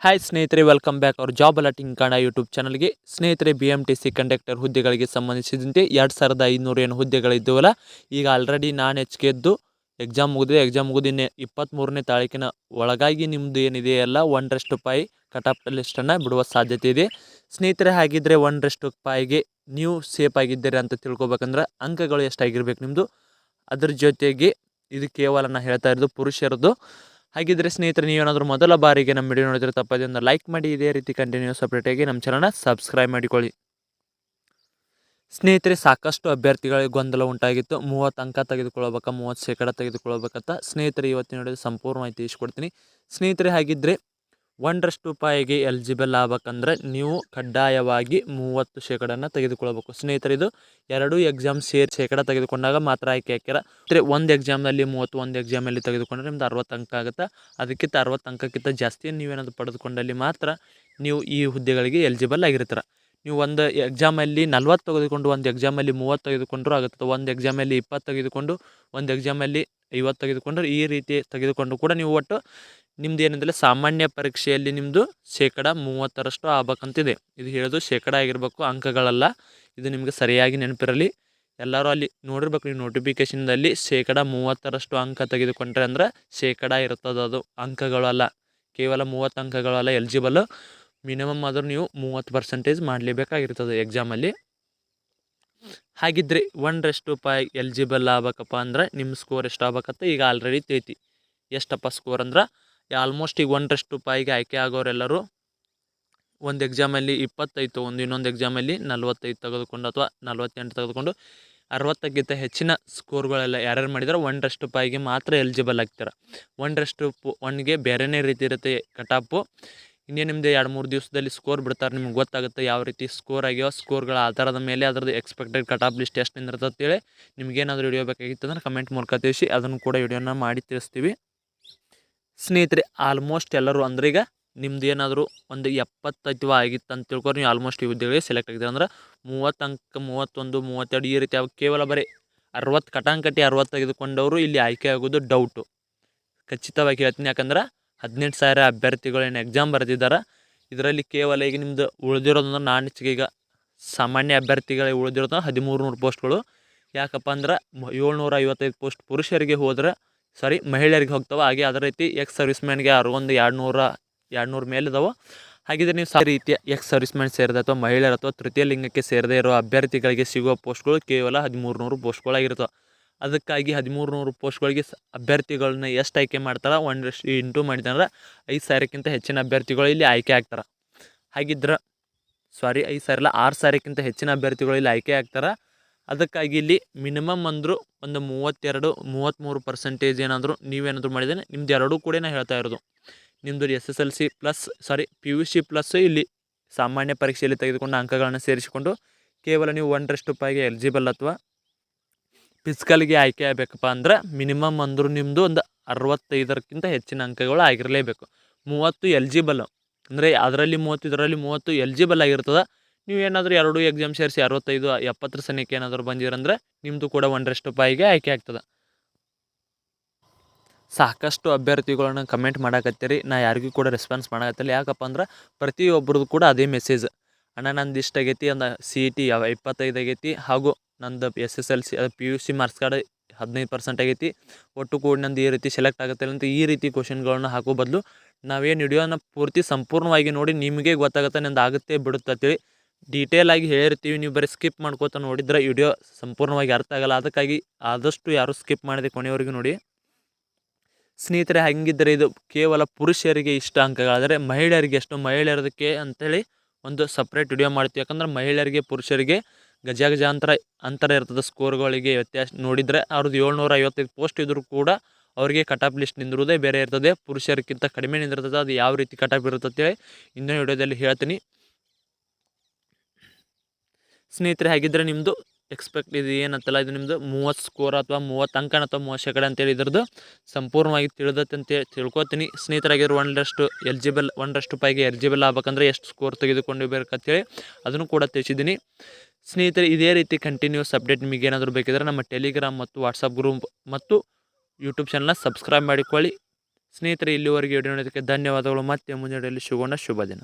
Hi ಸ್ನೇಹಿತರೆ, welcome back our job alerting Kannada YouTube ಚಾನಲ್ಗೆ. ಸ್ನೇಹಿತರೆ, BMTC ಕಂಡಕ್ಟರ್ ಹುದ್ದೆಗಳಿಗೆ ಸಂಬಂಧಿಸಿದಂತೆ 2500 ಏನು ಹುದ್ದೆಗಳಿದ್ದವಲ್ಲ, ಈಗ ಆಲ್ರೆಡಿ ನಾನು ಎದ್ದು ಎಕ್ಸಾಮ್ ಮುಗಿದು 23ನೇ ತಾರೀಕಿನ ಒಳಗಾಗಿ ನಿಮ್ಮದು ಏನಿದೆ ಎಲ್ಲ 1/5 ಕಟ್ ಆಫ್ ಲಿಸ್ಟನ್ನು ಬಿಡುವ ಸಾಧ್ಯತೆ ಇದೆ. ಸ್ನೇಹಿತರೆ, ಹಾಗಿದ್ದರೆ 1/5ಗೆ ನೀವು ಸೇಫ್ ಆಗಿದ್ದೀರಿ ಅಂತ ತಿಳ್ಕೊಬೇಕಂದ್ರೆ ಅಂಕಗಳು ಎಷ್ಟಾಗಿರ್ಬೇಕು ನಿಮ್ಮದು. ಅದ್ರ ಜೊತೆಗೆ ಇದು ಕೇವಲ ನಾನು ಹೇಳ್ತಾ ಇರೋದು ಪುರುಷರದ್ದು. ಹಾಗಿದ್ರೆ ಸ್ನೇಹಿತರೆ, ನೀವೇನಾದರೂ ಮೊದಲ ಬಾರಿಗೆ ನಮ್ಮ ವಿಡಿಯೋ ನೋಡಿದ್ರೆ ತಪ್ಪದಿಂದ ಲೈಕ್ ಮಾಡಿ, ಇದೇ ರೀತಿ ಕಂಟಿನ್ಯೂಸ್ ಅಪ್ಡೇಟಾಗಿ ನಮ್ಮ ಚಾನಲ್ನ ಸಬ್ಸ್ಕ್ರೈಬ್ ಮಾಡಿಕೊಳ್ಳಿ. ಸ್ನೇಹಿತರೆ, ಸಾಕಷ್ಟು ಅಭ್ಯರ್ಥಿಗಳಿಗೆ ಗೊಂದಲ ಉಂಟಾಗಿತ್ತು. 30 ಅಂಕ ತೆಗೆದುಕೊಳ್ಳಬೇಕಾ, 30% ತೆಗೆದುಕೊಳ್ಳಬೇಕಂತ. ಸ್ನೇಹಿತರೆ, ಇವತ್ತಿನ ವಿಡಿಯೋದಲ್ಲಿ ಸಂಪೂರ್ಣ ಮಾಹಿತಿ ತಿಳಿಸ್ಕೊಡ್ತೀನಿ. ಸ್ನೇಹಿತರೆ, ಹಾಗಿದ್ದರೆ 1/5ಗೆ ಎಲಿಜಿಬಲ್ ಆಗ್ಬೇಕಂದ್ರೆ ನೀವು ಕಡ್ಡಾಯವಾಗಿ 30% ತೆಗೆದುಕೊಳ್ಬೇಕು. ಸ್ನೇಹಿತರೆ, ಇದು 2 ಎಕ್ಸಾಮ್ ಸೇರಿ ಶೇಕಡ ತೆಗೆದುಕೊಂಡಾಗ ಮಾತ್ರ ಆಯ್ಕೆ ಹಾಕ್ಯಾರ. ಅಂದರೆ ಒಂದು ಎಕ್ಸಾಮ್ನಲ್ಲಿ 30, ಒಂದು ಎಕ್ಸಾಮಲ್ಲಿ ತೆಗೆದುಕೊಂಡ್ರೆ ನಿಮ್ದು 60 ಅಂಕ ಆಗುತ್ತೆ. ಅದಕ್ಕಿಂತ 60 ಅಂಕಕ್ಕಿಂತ ಜಾಸ್ತಿ ನೀವೇನಾದರೂ ಪಡೆದುಕೊಂಡಲ್ಲಿ ಮಾತ್ರ ನೀವು ಈ ಹುದ್ದೆಗಳಿಗೆ ಎಲಿಜಿಬಲ್ ಆಗಿರ್ತೀರ. ನೀವು ಒಂದು ಎಕ್ಸಾಮಲ್ಲಿ 40 ತೆಗೆದುಕೊಂಡು ಒಂದು ಎಕ್ಸಾಮಲ್ಲಿ 30 ತೆಗೆದುಕೊಂಡ್ರೂ ಆಗುತ್ತೆ. ಒಂದು ಎಕ್ಸಾಮಲ್ಲಿ 20 ತೆಗೆದುಕೊಂಡು ಒಂದು ಎಕ್ಸಾಮಲ್ಲಿ 50 ತೆಗೆದುಕೊಂಡ್ರೆ ಈ ರೀತಿ ತೆಗೆದುಕೊಂಡು ಕೂಡ ನೀವು ಒಟ್ಟು ನಿಮ್ದು ಏನಿದೆ ಸಾಮಾನ್ಯ ಪರೀಕ್ಷೆಯಲ್ಲಿ ನಿಮ್ಮದು ಶೇಕಡ 30ರಷ್ಟು ಆಗ್ಬೇಕಂತಿದೆ. ಇದು ಹೇಳೋದು ಶೇಕಡ ಆಗಿರಬೇಕು, ಅಂಕಗಳಲ್ಲ. ಇದು ನಿಮಗೆ ಸರಿಯಾಗಿ ನೆನಪಿರಲಿ. ಎಲ್ಲರೂ ಅಲ್ಲಿ ನೋಡಿರ್ಬೇಕು, ನೀವು ನೋಟಿಫಿಕೇಷನ್ದಲ್ಲಿ ಶೇಕಡ 30ರಷ್ಟು ಅಂಕ ತೆಗೆದುಕೊಂಡ್ರೆ ಅಂದ್ರೆ ಶೇಕಡ ಇರ್ತದೆ, ಅದು ಅಂಕಗಳಲ್ಲ. ಕೇವಲ 30 ಅಂಕಗಳಲ್ಲ ಎಲಿಜಿಬಲ್. ಮಿನಿಮಮ್ ಆದರೂ ನೀವು 30% ಮಾಡಲೇಬೇಕಾಗಿರ್ತದೆ ಎಕ್ಸಾಮಲ್ಲಿ. ಹಾಗಿದ್ರೆ 1/5 ಎಲಿಜಿಬಲ್ ಆಗ್ಬೇಕಪ್ಪ ಅಂದ್ರೆ ನಿಮ್ಮ ಸ್ಕೋರ್ ಎಷ್ಟು ಆಗ್ಬೇಕಂತ ಈಗ ಆಲ್ರೆಡಿ ತಿಳಿತಿ. ಎಷ್ಟಪ್ಪ ಸ್ಕೋರ್ ಅಂದ್ರೆ ಆಲ್ಮೋಸ್ಟ್ ಈಗ 1/5ಗೆ ಆಯ್ಕೆ ಆಗೋರೆಲ್ಲರೂ ಒಂದು ಎಕ್ಸಾಮಲ್ಲಿ 25 ಇನ್ನೊಂದು ಎಕ್ಸಾಮಲ್ಲಿ 45 ತೆಗೆದುಕೊಂಡು ಅಥವಾ 48 ತೆಗೆದುಕೊಂಡು 60ಕ್ಕಿಂತ ಹೆಚ್ಚಿನ ಸ್ಕೋರ್ಗಳೆಲ್ಲ ಯಾರ್ಯಾರು ಮಾಡಿದಾರೆ 1/5ಗೆ ಮಾತ್ರ ಎಲಿಜಿಬಲ್ ಆಗ್ತಾರೆ. 1/1ಗೆ ಬೇರೆಯೇ ರೀತಿ ಇರುತ್ತೆ ಕಟ್ ಆಫು. ಇನ್ನೇನು ನಿಮ್ಮದು 2-3 ದಿವಸದಲ್ಲಿ ಸ್ಕೋರ್ ಬಿಡ್ತಾರೆ, ನಿಮ್ಗೆ ಗೊತ್ತಾಗುತ್ತೆ ಯಾವ ರೀತಿ ಸ್ಕೋರ್ ಆಗ್ಯಾವ. ಸ್ಕೋರ್ಗಳ ಆಧಾರದ ಮೇಲೆ ಅದರದ್ದು ಎಕ್ಸ್ಪೆಕ್ಟೆಡ್ ಕಟ್ ಆಫ್ ಲಿಸ್ಟ್ ಎಷ್ಟು ನಿಂದಿರ್ತದೆ ಅಂತೇಳಿ ನಿಮಗೇನಾದರೂ ವಿಡಿಯೋ ಬೇಕಾಗಿತ್ತು ಅಂದ್ರೆ ಕಮೆಂಟ್ ಮೂಲಕ ತಿಳಿಸಿ, ಅದನ್ನು ಕೂಡ ವಿಡಿಯೋನ ಮಾಡಿ ತಿಳಿಸ್ತೀವಿ. ಸ್ನೇಹಿತರೆ, ಆಲ್ಮೋಸ್ಟ್ ಎಲ್ಲರೂ ಅಂದ್ರೆ ಈಗ ನಿಮ್ದು ಏನಾದರೂ ಒಂದು 70 ಆಗಿತ್ತು ಅಂತ ತಿಳ್ಕೊಂಡು ನೀವು ಆಲ್ಮೋಸ್ಟ್ ಈ ಹುದ್ದೆಗಳಿಗೆ ಸೆಲೆಕ್ಟ್ ಆಗಿದ್ದೀರ ಅಂದ್ರೆ 30 ಅಂಕ, 31, 32 ಈ ರೀತಿ ಕೇವಲ ಬರೀ 60 ಕಟಾಂಕಟಿ 60 ತೆಗೆದುಕೊಂಡವರು ಇಲ್ಲಿ ಆಯ್ಕೆ ಆಗೋದು ಡೌಟು. ಖಚಿತವಾಗಿ ಹೇಳ್ತೀನಿ, ಯಾಕಂದ್ರೆ 18,000 ಅಭ್ಯರ್ಥಿಗಳು ಏನು ಎಕ್ಸಾಮ್ ಬರೆದಿದ್ದಾರೆ. ಇದರಲ್ಲಿ ಕೇವಲ ಈಗ ನಿಮ್ಮದು ಉಳಿದಿರೋದಂದ್ರೆ ನಾನಿಚ್ಚಿಗೆ ಈಗ ಸಾಮಾನ್ಯ ಅಭ್ಯರ್ಥಿಗಳಿಗೆ ಉಳಿದಿರೋದು 1300 ಪೋಸ್ಟ್ಗಳು. ಯಾಕಪ್ಪ ಅಂದ್ರೆ 755 ಪೋಸ್ಟ್ ಪುರುಷರಿಗೆ ಹೋದ್ರೆ ಮಹಿಳೆಯರಿಗೆ ಹೋಗ್ತಾವೆ. ಹಾಗೆ ಅದೇ ರೀತಿ ಎಕ್ಸ್ ಸರ್ವಿಸ್ ಮ್ಯಾನ್ಗೆ ಒಂದು 200 ಮೇಲಿದಾವೆ. ಹಾಗಿದ್ರೆ ನೀವು ರೀತಿಯ ಎಕ್ಸ್ ಸರ್ವಿಸ್ ಮ್ಯಾನ್ ಸೇರಿದೆ ಅಥವಾ ಮಹಿಳೆಯರು ಅಥವಾ ತೃತೀಯ ಲಿಂಗಕ್ಕೆ ಸೇರದೇ ಇರೋ ಅಭ್ಯರ್ಥಿಗಳಿಗೆ ಸಿಗುವ ಪೋಸ್ಟ್ಗಳು ಕೇವಲ 1300 ಪೋಸ್ಟ್ಗಳಾಗಿರ್ತವೆ. ಅದಕ್ಕಾಗಿ 1300 ಪೋಸ್ಟ್ಗಳಿಗೆ ಅಭ್ಯರ್ಥಿಗಳನ್ನ ಎಷ್ಟು ಆಯ್ಕೆ ಮಾಡ್ತಾರೆ, 1 ಮಾಡಿದ್ರೆ 5,000ಕ್ಕಿಂತ ಹೆಚ್ಚಿನ ಅಭ್ಯರ್ಥಿಗಳು ಇಲ್ಲಿ ಆಯ್ಕೆ ಆಗ್ತಾರೆ. ಹಾಗಿದ್ರೆ 5,000 6,000ಕ್ಕಿಂತ ಹೆಚ್ಚಿನ ಅಭ್ಯರ್ಥಿಗಳು ಇಲ್ಲಿ ಆಯ್ಕೆ ಆಗ್ತಾರೆ. ಅದಕ್ಕಾಗಿ ಇಲ್ಲಿ ಮಿನಿಮಮ್ ಅಂದರೂ ಒಂದು 32-33% ಏನಾದರೂ ನೀವೇನಾದರೂ ಮಾಡಿದರೆ ನಿಮ್ದು ಎರಡೂ ಕೂಡ ಹೇಳ್ತಾ ಇರೋದು. ನಿಮ್ಮದು SSLC ಪ್ಲಸ್ PUC ಪ್ಲಸ್ ಇಲ್ಲಿ ಸಾಮಾನ್ಯ ಪರೀಕ್ಷೆಯಲ್ಲಿ ತೆಗೆದುಕೊಂಡ ಅಂಕಗಳನ್ನು ಸೇರಿಸಿಕೊಂಡು ಕೇವಲ ನೀವು 1/5ಗೆ ಎಲಿಜಿಬಲ್ ಅಥವಾ ಫಿಸಿಕಲ್ಗೆ ಆಯ್ಕೆ ಆಗಬೇಕಪ್ಪ ಅಂದ್ರೆ ಮಿನಿಮಮ್ ಅಂದರೂ ನಿಮ್ಮದು ಒಂದು 65ಕ್ಕಿಂತ ಹೆಚ್ಚಿನ ಅಂಕಗಳು ಆಗಿರಲೇಬೇಕು. 30 ಎಲಿಜಿಬಲ್ ಅಂದರೆ ಅದರಲ್ಲಿ 30 ಇದರಲ್ಲಿ 30 ಎಲಿಜಿಬಲ್ ಆಗಿರ್ತದೆ. ನೀವು ಏನಾದರೂ 2 ಎಕ್ಸಾಮ್ ಸೇರಿಸಿ 65-70 ಸನಿಕ್ಕೆ ಏನಾದರೂ ಬಂದಿರಂದ್ರೆ ನಿಮ್ಮದು ಕೂಡ 1/5ಗೆ ಆಯ್ಕೆ ಆಗ್ತದೆ. ಸಾಕಷ್ಟು ಅಭ್ಯರ್ಥಿಗಳನ್ನ ಕಮೆಂಟ್ ಮಾಡಕತ್ತೀರಿ, ನಾ ಯಾರಿಗೂ ಕೂಡ ರೆಸ್ಪಾನ್ಸ್ ಮಾಡಕತ್ತಿಲ್ಲ. ಯಾಕಪ್ಪ ಅಂದ್ರೆ ಪ್ರತಿಯೊಬ್ಬರದ್ದು ಕೂಡ ಅದೇ ಮೆಸೇಜ್, ಅಣ್ಣ ನಂದು ಇಷ್ಟು ಆಗೈತಿ, ಒಂದು CET 25 ಆಗೈತಿ, ಹಾಗೂ ನಂದು SSLC PUC ಮಾರ್ಕ್ಸ್ ಕಾರ್ಡ್ 15% ಆಗೈತಿ, ಒಟ್ಟು ಕೂಡ ನಂದು ಈ ರೀತಿ ಸೆಲೆಕ್ಟ್ ಆಗುತ್ತೆ ಅಂತ ಈ ರೀತಿ ಕ್ವಶನ್ಗಳನ್ನ ಹಾಕೋ ಬದಲು ನಾವೇನು ವಿಡಿಯೋನ ಪೂರ್ತಿ ಸಂಪೂರ್ಣವಾಗಿ ನೋಡಿ ನಿಮಗೆ ಗೊತ್ತಾಗುತ್ತೆ ನಂದು ಆಗುತ್ತೆ ಬಿಡುತ್ತೆ ಅಂತೇಳಿ ಡೀಟೇಲ್ ಆಗಿ ಹೇಳಿರ್ತೀವಿ. ನೀವು ಬರೀ ಸ್ಕಿಪ್ ಮಾಡ್ಕೋತ ನೋಡಿದ್ರೆ ವಿಡಿಯೋ ಸಂಪೂರ್ಣವಾಗಿ ಅರ್ಥ ಆಗಲ್ಲ. ಅದಕ್ಕಾಗಿ ಆದಷ್ಟು ಯಾರು ಸ್ಕಿಪ್ ಮಾಡಿದೆ ಕೊನೆಯವರೆಗೂ ನೋಡಿ. ಸ್ನೇಹಿತರೆ, ಹಾಗಿದ್ದರೆ ಇದು ಕೇವಲ ಪುರುಷರಿಗೆ ಇಷ್ಟ ಅಂಕಗಳಾದರೆ ಮಹಿಳೆಯರಿಗೆ ಎಷ್ಟು, ಮಹಿಳೆಯರದಕ್ಕೆ ಅಂಥೇಳಿ ಒಂದು ಸಪ್ರೇಟ್ ವಿಡಿಯೋ ಮಾಡ್ತೀವಿ. ಯಾಕಂದ್ರೆ ಮಹಿಳೆಯರಿಗೆ ಪುರುಷರಿಗೆ ಗಜ ಅಂತರ ಇರ್ತದೆ. ಸ್ಕೋರ್ಗಳಿಗೆ ವ್ಯತ್ಯಾಸ ನೋಡಿದರೆ ಅವ್ರದ್ದು 755 ಪೋಸ್ಟ್ ಇದ್ದರೂ ಕೂಡ ಅವರಿಗೆ ಕಟ್ ಆಫ್ ಲಿಸ್ಟ್ ನಿಂದಿರೋದೇ ಬೇರೆ ಇರ್ತದೆ, ಪುರುಷರಿಗಿಂತ ಕಡಿಮೆ ನಿಂದಿರ್ತದೆ. ಅದು ಯಾವ ರೀತಿ ಕಟ್ ಆಫ್ ಇರುತ್ತೆ ಅಂತೇಳಿ ಇನ್ನೊಂದು ವಿಡಿಯೋದಲ್ಲಿ ಹೇಳ್ತೀನಿ. ಸ್ನೇಹಿತರೆ, ಹಾಗಿದ್ದರೆ ನಿಮ್ಮದು ಎಕ್ಸ್ಪೆಕ್ಟ್ ಇದು ಏನಂತಲ್ಲ, ಇದು ನಿಮ್ಮದು 30 ಸ್ಕೋರ್ ಅಥವಾ 30 ಅಂಕನ ಅಥವಾ 30% ಅಂತೇಳಿ ಇದ್ರದ್ದು ಸಂಪೂರ್ಣವಾಗಿ ತಿಳಿದತ್ತೆ ಅಂತೇಳಿ ತಿಳ್ಕೊತೀನಿ. ಸ್ನೇಹಿತರಾಗಿರೋ 1/5ಗೆ ಎಲಿಜಿಬಲ್ ಆಗ್ಬೇಕಂದ್ರೆ ಎಷ್ಟು ಸ್ಕೋರ್ ತೆಗೆದುಕೊಂಡಿರ್ಬೇಕಂತೇಳಿ ಅದನ್ನು ಕೂಡ ತಿಳಿಸಿದ್ದೀನಿ. ಸ್ನೇಹಿತರೆ, ಇದೇ ರೀತಿ ಕಂಟಿನ್ಯೂಸ್ ಅಪ್ಡೇಟ್ ನಿಮಗೆ ಏನಾದರೂ ಬೇಕಿದ್ರೆ ನಮ್ಮ ಟೆಲಿಗ್ರಾಮ್ ಮತ್ತು ವಾಟ್ಸಪ್ ಗ್ರೂಪ್ ಮತ್ತು ಯೂಟ್ಯೂಬ್ ಚಾನಲ್ನ ಸಬ್ಸ್ಕ್ರೈಬ್ ಮಾಡಿಕೊಳ್ಳಿ. ಸ್ನೇಹಿತರೆ, ಇಲ್ಲಿವರೆಗೆ ವಿಡಿಯೋ ನೋಡೋದಕ್ಕೆ ಧನ್ಯವಾದಗಳು. ಮತ್ತೆ ಮುಂದಿನ ವಿಡಿಯೋದಲ್ಲಿ ಸಿಗೋಣ. ಶುಭ ದಿನ.